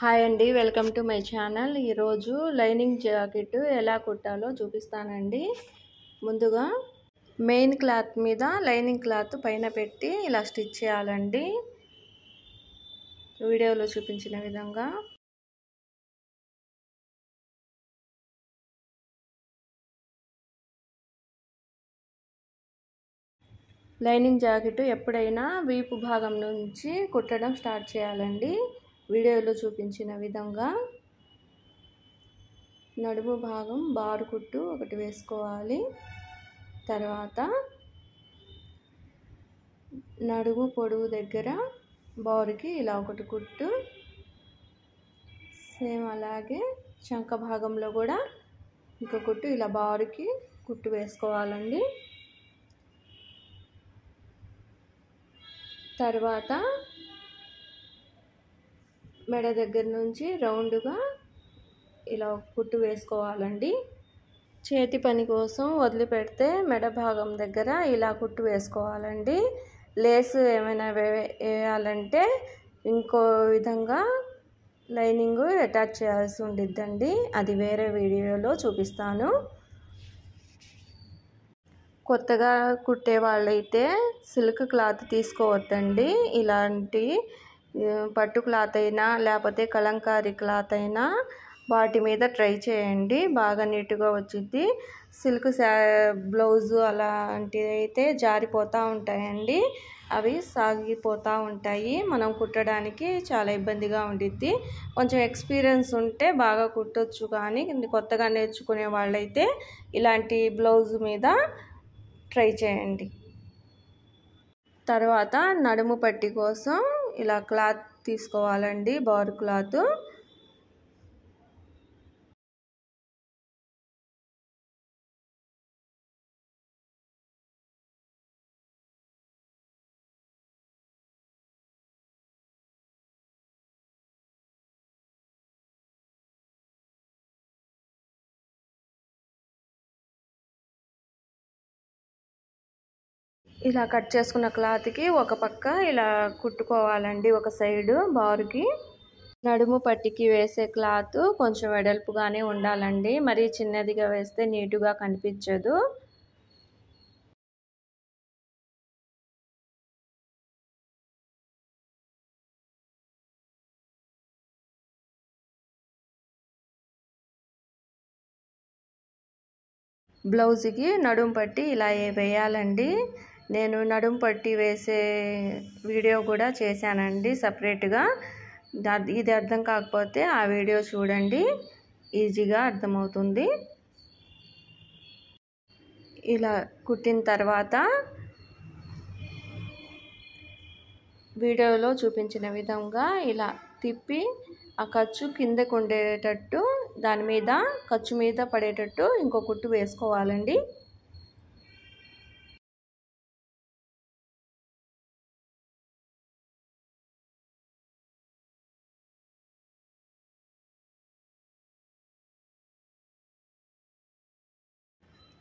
Hi అండి, welcome to my channel. ఈరోజు lining jacket ఎలా కుట్టాలో చూపిస్తానండి. ముందుగా మెయిన్ క్లాత్ మీద లైనింగ్ క్లాత్ పైన పెట్టి ఇలా స్టిచ్ చేయాలండి, వీడియోలో చూపించిన విధంగా. లైనింగ్ జాకెట్ ఎప్పుడైనా వీపు భాగం నుంచి కుట్టడం స్టార్ట్ చేయాలండి, వీడియోలో చూపించిన విధంగా. నడుము భాగం బారు కుట్టు ఒకటి వేసుకోవాలి. తర్వాత నడుము పొడవు దగ్గర బారుకి ఇలా ఒకటి కుట్టు, సేమ్ అలాగే చంక భాగంలో కూడా ఇంకో కుట్టు ఇలా బారుకి కుట్టు వేసుకోవాలండి. తర్వాత మెడ దగ్గర నుంచి రౌండ్గా ఇలా కుట్టు వేసుకోవాలండి. చేతి పని కోసం వదిలిపెడితే మెడ భాగం దగ్గర ఇలా కుట్టు వేసుకోవాలండి. లేస్ ఏమైనా వేయాలంటే ఇంకో విధంగా లైనింగ్ అటాచ్ చేయాల్సి ఉండిద్దండి, అది వేరే వీడియోలో చూపిస్తాను. కొత్తగా కుట్టే వాళ్ళైతే సిల్క్ క్లాత్ తీసుకోవద్దండి. ఇలాంటి పట్టు క్లాత్ అయినా లేకపోతే కలంకారీ క్లాత్ అయినా వాటి మీద ట్రై చేయండి, బాగా నీట్గా వచ్చింది. సిల్క్ బ్లౌజు అలాంటివి అయితే జారిపోతూ ఉంటాయండి, అవి సాగిపోతూ ఉంటాయి, మనం కుట్టడానికి చాలా ఇబ్బందిగా ఉండిద్ది. కొంచెం ఎక్స్పీరియన్స్ ఉంటే బాగా కుట్టొచ్చు, కానీ కొత్తగా నేర్చుకునే వాళ్ళైతే ఇలాంటి బ్లౌజ్ మీద ట్రై చేయండి. తర్వాత నడుము పట్టి కోసం ఇలా క్లాత్ తీసుకోవాలండి, బారు క్లాత్. ఇలా కట్ చేసుకున్న క్లాత్కి ఒక పక్క ఇలా కుట్టుకోవాలండి, ఒక సైడు బారుకి. నడుము పట్టికి వేసే క్లాత్ కొంచెం వెడల్పుగానే ఉండాలండి, మరీ చిన్నదిగా వేస్తే నీటుగా కనిపించదు. బ్లౌజ్కి నడుము పట్టి ఇలా వేయాలండి. నేను నడుము పట్టి వేసే వీడియో కూడా చేశానండి సపరేట్గా, ఇది అర్థం కాకపోతే ఆ వీడియో చూడండి, ఈజీగా అర్థమవుతుంది. ఇలా కుట్టిన తర్వాత వీడియోలో చూపించిన విధంగా ఇలా తిప్పి ఆ ఖర్చు కిందకు ఉండేటట్టు, దాని మీద ఖర్చు మీద పడేటట్టు ఇంకో కుట్టు వేసుకోవాలండి.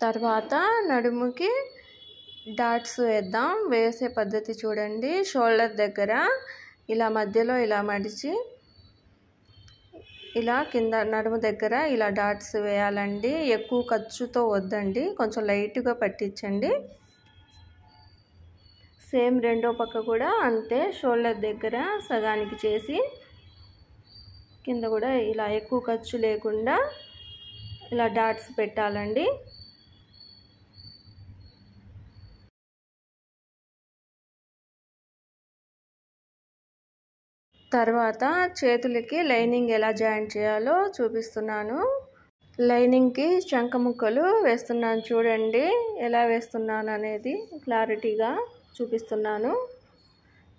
తర్వాత నడుముకి డాట్స్ వేద్దాం. వేసే పద్ధతి చూడండి, షోల్డర్ దగ్గర ఇలా మధ్యలో ఇలా మడిచి ఇలా కింద నడుము దగ్గర ఇలా డాట్స్ వేయాలండి. ఎక్కువ ఖర్చుతో వద్దండి, కొంచెం లైట్గా పట్టించండి. సేమ్ రెండో పక్క కూడా అంతే, షోల్డర్ దగ్గర సగానికి చేసి కింద కూడా ఇలా ఎక్కువ ఖర్చు లేకుండా ఇలా డాట్స్ పెట్టాలండి. తర్వాత చేతులకి లైనింగ్ ఎలా జాయింట్ చేయాలో చూపిస్తున్నాను. లైనింగ్కి చంక ముక్కలు వేస్తున్నాను చూడండి, ఎలా వేస్తున్నాను అనేది క్లారిటీగా చూపిస్తున్నాను.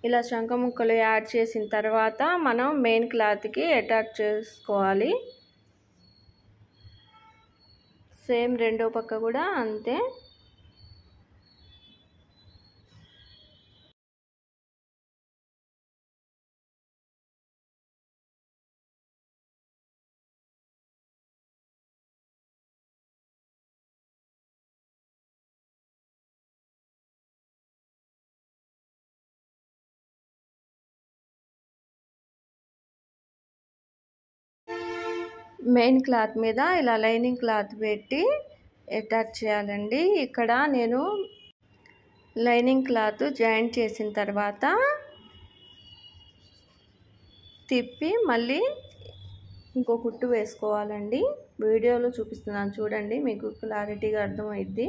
ఇలా చంక ముక్కలు యాడ్ చేసిన తర్వాత మనం మెయిన్ క్లాత్కి అటాచ్ చేసుకోవాలి. సేమ్ రెండో పక్క కూడా అంతే. మెయిన్ క్లాత్ మీద ఇలా లైనింగ్ క్లాత్ పెట్టి అటాచ్ చేయాలండి. ఇక్కడ నేను లైనింగ్ క్లాత్ జాయింట్ చేసిన తర్వాత తిప్పి మళ్ళీ ఇంకో కుట్టు వేసుకోవాలండి. వీడియోలో చూపిస్తున్నాను చూడండి, మీకు క్లారిటీగా అర్థమైద్ది.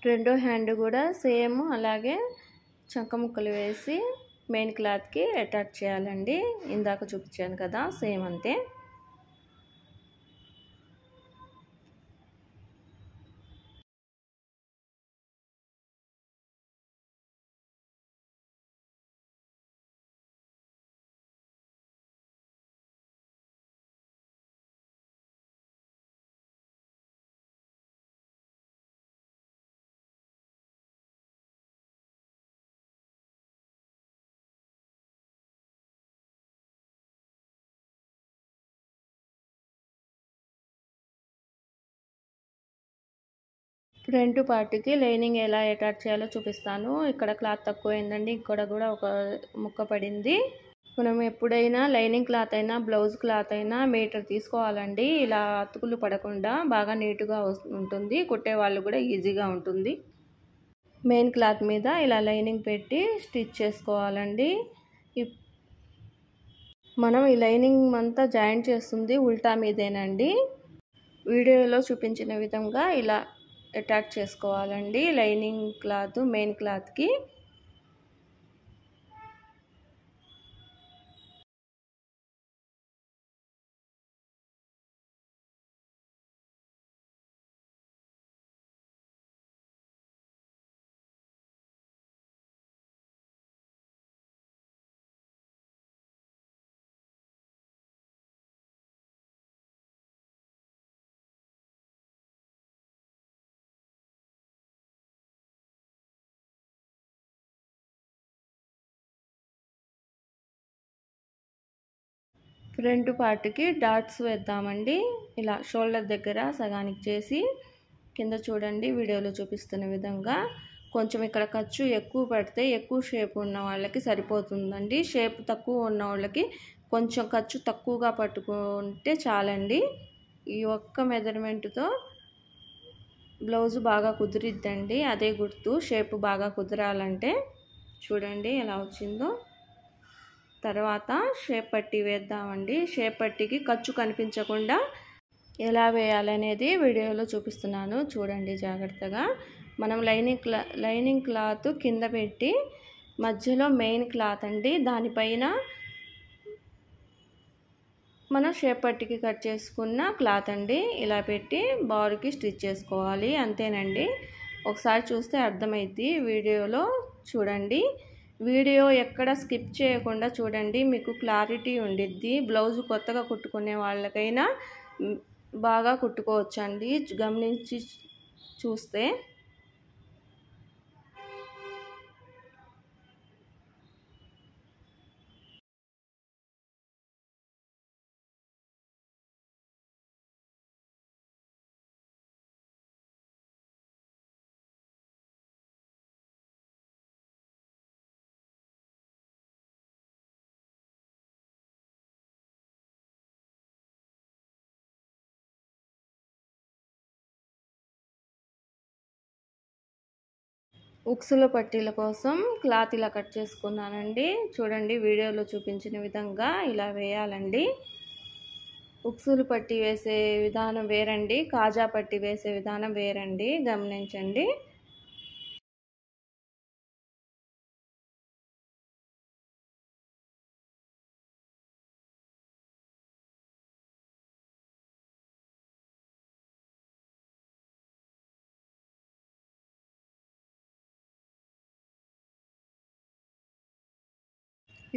రెండో హ్యాండ్ కూడా సేమ్ అలాగే చంక ముక్కలు వేసి మెయిన్ క్లాత్కి అటాచ్ చేయాలండి. ఇందాక చూపించాను కదా, సేమ్ అంతే. ఫ్రంట్ పార్ట్కి లైనింగ్ ఎలా అటాచ్ చేయాలో చూపిస్తాను. ఇక్కడ క్లాత్ తక్కువైందండి, ఇక్కడ కూడా ఒక ముక్క పడింది. మనం ఎప్పుడైనా లైనింగ్ క్లాత్ అయినా బ్లౌజ్ క్లాత్ అయినా మీటర్ తీసుకోవాలండి. ఇలా అతుకులు పడకుండా బాగా నీట్గా ఉంటుంది, కుట్టే వాళ్ళు కూడా ఈజీగా ఉంటుంది. మెయిన్ క్లాత్ మీద ఇలా లైనింగ్ పెట్టి స్టిచ్ చేసుకోవాలండి. మనం ఈ లైనింగ్ అంతా జాయింట్ చేస్తుంది ఉల్టా మీదేనండి. వీడియోలో చూపించిన విధంగా ఇలా అటాచ్ చేసుకోవాలండి లైనింగ్ క్లాత్ మెయిన్ క్లాత్కి. ఫ్రంట్ పార్ట్కి డాట్స్ వేద్దామండి. ఇలా షోల్డర్ దగ్గర సగానికి చేసి కింద చూడండి వీడియోలో చూపిస్తున్న విధంగా. కొంచెం ఇక్కడ ఖర్చు ఎక్కువ పడితే ఎక్కువ షేప్ ఉన్న వాళ్ళకి సరిపోతుందండి. షేప్ తక్కువ ఉన్న వాళ్ళకి కొంచెం ఖర్చు తక్కువగా పట్టుకుంటే చాలండి. ఈ ఒక్క మెజర్మెంట్తో బ్లౌజ్ బాగా కుదిరిద్దండి. అదే గుర్తు, షేప్ బాగా కుదరాలంటే. చూడండి ఎలా వచ్చిందో. తర్వాత షేప్ పట్టీ వేద్దామండి. షేప్ పట్టీకి ఖర్చు కనిపించకుండా ఎలా వేయాలనేది వీడియోలో చూపిస్తున్నాను చూడండి జాగ్రత్తగా. మనం లైనింగ్ క్లాత్ కింద పెట్టి మధ్యలో మెయిన్ క్లాత్ అండి, దానిపైన మన షేప్ పట్టీకి కట్ చేసుకున్న క్లాత్ అండి ఇలా పెట్టి బారుకి స్టిచ్ చేసుకోవాలి, అంతేనండి. ఒకసారి చూస్తే అర్థమైద్ది. వీడియోలో చూడండి, వీడియో ఎక్కడ స్కిప్ చేయకుండా చూడండి, మీకు క్లారిటీ ఉండిద్ది. బ్లౌజ్ కొత్తగా కుట్టుకునే వాళ్ళకైనా బాగా కుట్టుకోవచ్చండి గమనించి చూస్తే. ఉక్సుల పట్టీల కోసం క్లాత్ ఇలా కట్ చేసుకున్నానండి. చూడండి వీడియోలో చూపించిన విధంగా ఇలా వేయాలండి. ఉక్సులు పట్టి వేసే విధానం వేరండి, కాజా పట్టి వేసే విధానం వేరండి, గమనించండి.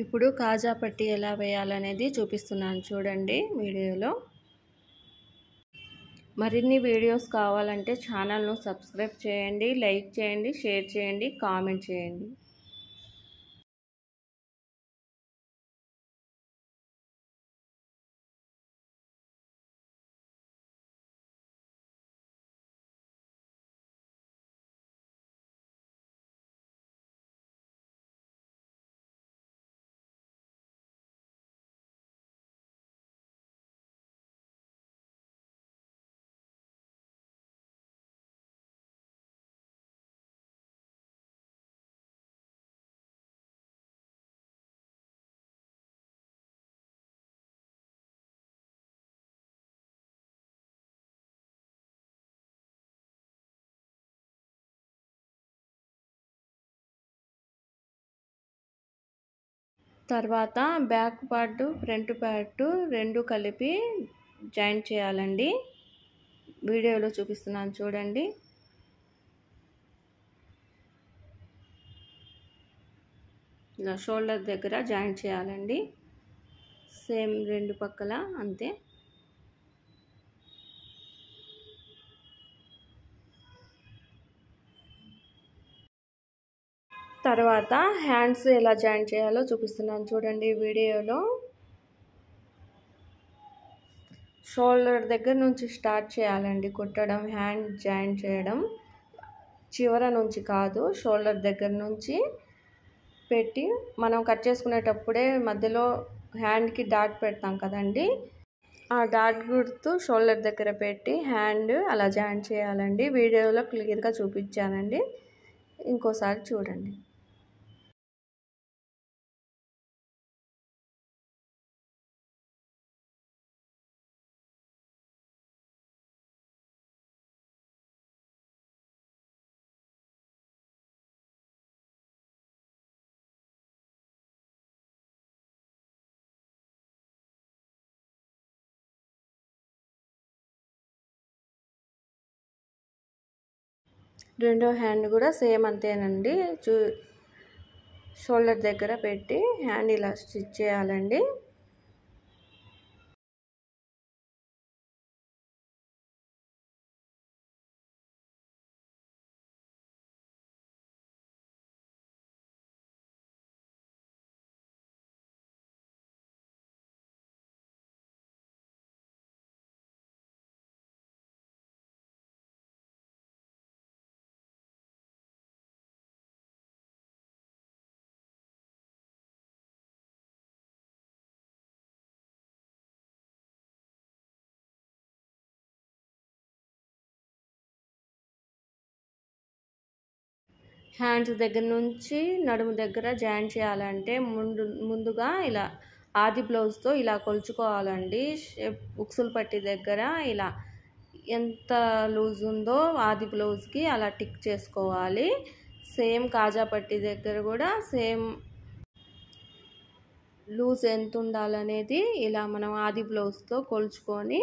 ఇప్పుడు కాజా పట్టి ఎలా వేయాలనేది చూపిస్తున్నాను చూడండి వీడియోలో. మరిన్ని వీడియోస్ కావాలంటే ఛానల్ను సబ్స్క్రైబ్ చేయండి, లైక్ చేయండి, షేర్ చేయండి, కామెంట్ చేయండి. తర్వాత బ్యాక్ పార్ట్ ఫ్రంట్ పార్ట్ రెండు కలిపి జాయింట్ చేయాలండి. వీడియోలో చూపిస్తున్నాను చూడండి. ఇలా షోల్డర్ దగ్గర జాయింట్ చేయాలండి, సేమ్ రెండు పక్కల అంతే. తర్వాత హ్యాండ్స్ ఎలా జాయింట్ చేయాలో చూపిస్తున్నాను చూడండి వీడియోలో. షోల్డర్ దగ్గర నుంచి స్టార్ట్ చేయాలండి కుట్టడం, హ్యాండ్ జాయింట్ చేయడం. చివర నుంచి కాదు, షోల్డర్ దగ్గర నుంచి పెట్టి మనం కట్ చేసుకునేటప్పుడే మధ్యలో హ్యాండ్కి డాట్ పెడతాం కదండి, ఆ డాట్ గుర్తు షోల్డర్ దగ్గర పెట్టి హ్యాండ్ అలా జాయింట్ చేయాలండి. వీడియోలో క్లియర్గా చూపించానండి, ఇంకోసారి చూడండి. రెండో హ్యాండ్ కూడా సేమ్ అంతేనండి. షోల్డర్ దగ్గర పెట్టి హ్యాండ్ ఇలా స్టిచ్ చేయాలండి. హ్యాండ్స్ దగ్గర నుంచి నడుము దగ్గర జాయింట్ చేయాలంటే ముందుగా ఇలా ఆది బ్లౌజ్తో ఇలా కొలుచుకోవాలండి. ఉక్సులు పట్టి దగ్గర ఇలా ఎంత లూజ్ ఉందో ఆది బ్లౌజ్కి అలా టిక్ చేసుకోవాలి. సేమ్ కాజా పట్టి దగ్గర కూడా సేమ్ లూజ్ ఎంత ఉండాలనేది ఇలా మనం ఆది బ్లౌజ్తో కొలుచుకొని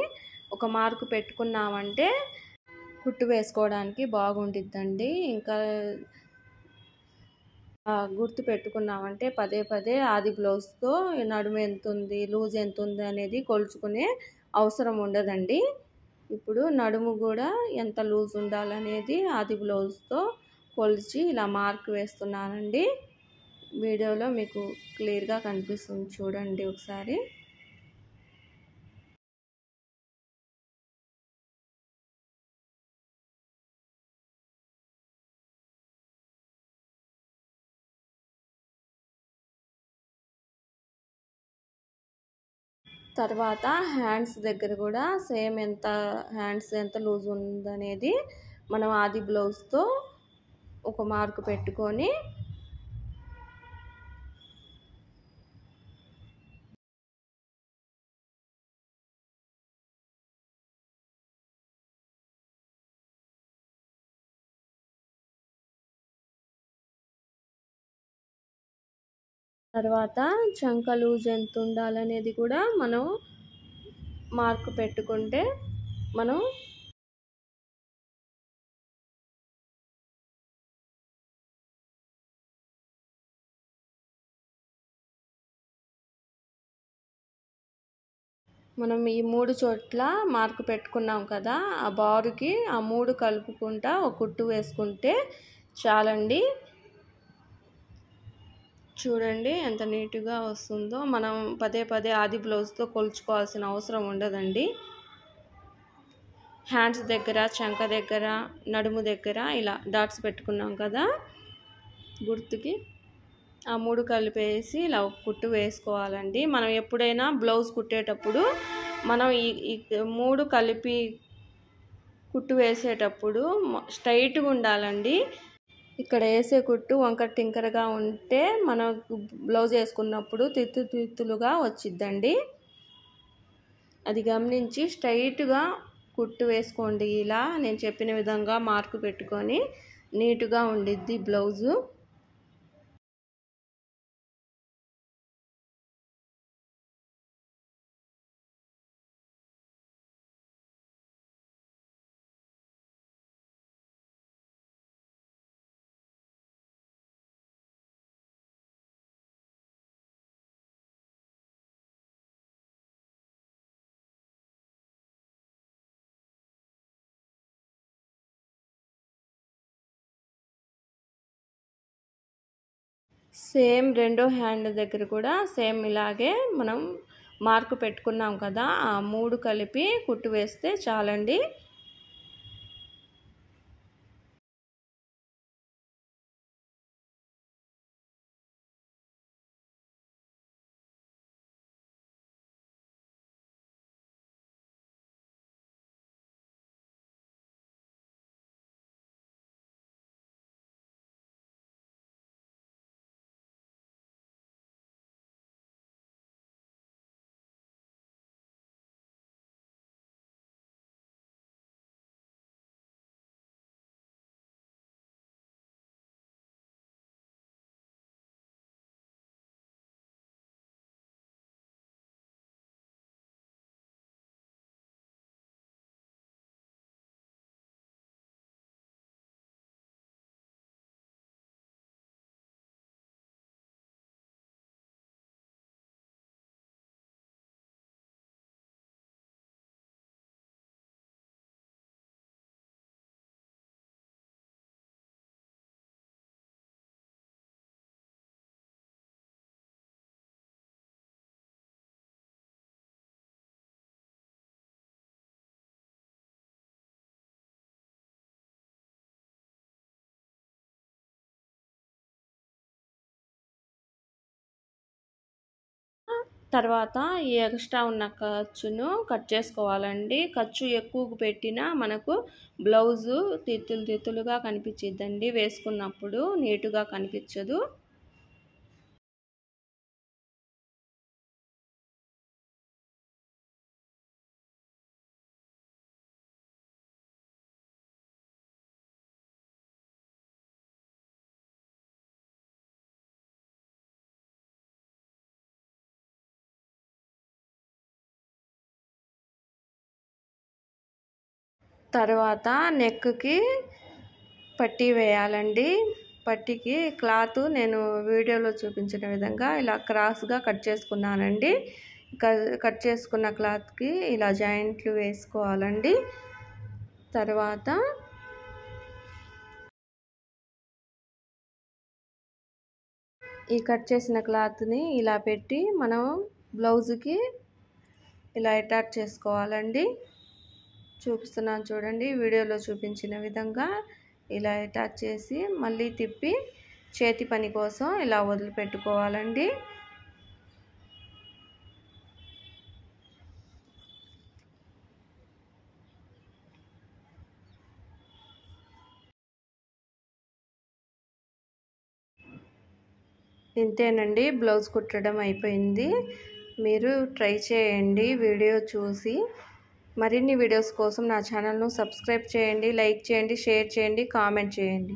ఒక మార్కు పెట్టుకున్నామంటే కుట్టు వేసుకోవడానికి బాగుంటుందండి. ఇంకా గుర్తు పెట్టుకున్నామంటే పదే పదే ఆది బ్లౌజ్తో నడుము ఎంత ఉంది, లూజ్ ఎంత ఉంది అనేది కొలుచుకునే అవసరం ఉండదండి. ఇప్పుడు నడుము కూడా ఎంత లూజ్ ఉండాలనేది ఆది బ్లౌజ్తో కొలిచి ఇలా మార్క్ వేస్తున్నానండి. వీడియోలో మీకు క్లియర్గా కనిపిస్తుంది చూడండి ఒకసారి. తర్వాత హ్యాండ్స్ దగ్గర కూడా సేమ్ హ్యాండ్స్ ఎంత లూజ్ ఉందనేది మనం ఆది బ్లౌజ్తో ఒక మార్క్ పెట్టుకొని తర్వాత చంక లూజ్ ఎంత ఉండాలనేది కూడా మనం మార్కు పెట్టుకుంటే మనం ఈ 3 చోట్ల మార్కు పెట్టుకున్నాం కదా, ఆ బారుకి ఆ 3 కలుపుకుంటా ఒక కుట్టు వేసుకుంటే చాలండి. చూడండి ఎంత నీట్గా వస్తుందో. మనం పదే పదే ఆది బ్లౌజ్తో కొలుచుకోవాల్సిన అవసరం ఉండదండి. హ్యాండ్స్ దగ్గర, చంక దగ్గర, నడుము దగ్గర ఇలా డాట్స్ పెట్టుకున్నాం కదా గుర్తుకి, ఆ 3 కలిపేసి ఇలా ఒక కుట్టు వేసుకోవాలండి. మనం ఎప్పుడైనా బ్లౌజ్ కుట్టేటప్పుడు మనం ఈ 3 కలిపి కుట్టు వేసేటప్పుడు స్ట్రైట్గా ఉండాలండి. ఇక్కడ వేసే కుట్టు వంకర టింకరగా ఉంటే మనం బ్లౌజ్ వేసుకున్నప్పుడు తిత్తులుగా వచ్చిద్దండి. అది గమనించి స్ట్రైట్గా కుట్టు వేసుకోండి. ఇలా నేను చెప్పిన విధంగా మార్కు పెట్టుకొని నీట్గా ఉండిద్ది బ్లౌజు. సేమ్ రెండో హ్యాండ్ దగ్గర కూడా సేమ్ ఇలాగే మనం మార్కు పెట్టుకున్నాం కదా, ఆ 3 కలిపి కుట్టు వేస్తే చాలండి. తర్వాత ఈ ఎక్స్ట్రా ఉన్న ఖర్చును కట్ చేసుకోవాలండి. ఖర్చు ఎక్కువ పెట్టినా మనకు బ్లౌజు తిత్తులుగా కనిపించిద్దండి, వేసుకున్నప్పుడు నీటుగా కనిపించదు. తర్వాత నెక్కి పట్టీ వేయాలండి. పట్టీకి క్లాత్ నేను వీడియోలో చూపించిన విధంగా ఇలా క్రాస్గా కట్ చేసుకున్నానండి. కట్ చేసుకున్న క్లాత్కి ఇలా జాయింట్లు వేసుకోవాలండి. తర్వాత ఈ కట్ చేసిన క్లాత్ని ఇలా పెట్టి మనం బ్లౌజ్కి ఇలా అటాచ్ చేసుకోవాలండి. చూపిస్తున్నాను చూడండి, వీడియోలో చూపించిన విధంగా ఇలా అటాచ్ చేసి మళ్ళీ తిప్పి చేతి పని కోసం ఇలా వదిలిపెట్టుకోవాలండి. ఇంతేనండి, బ్లౌజ్ కుట్టడం అయిపోయింది. మీరు ట్రై చేయండి వీడియో చూసి. మరిన్ని వీడియోస్ కోసం నా ఛానల్ను సబ్స్క్రైబ్ చేయండి, లైక్ చేయండి, షేర్ చేయండి, కామెంట్ చేయండి.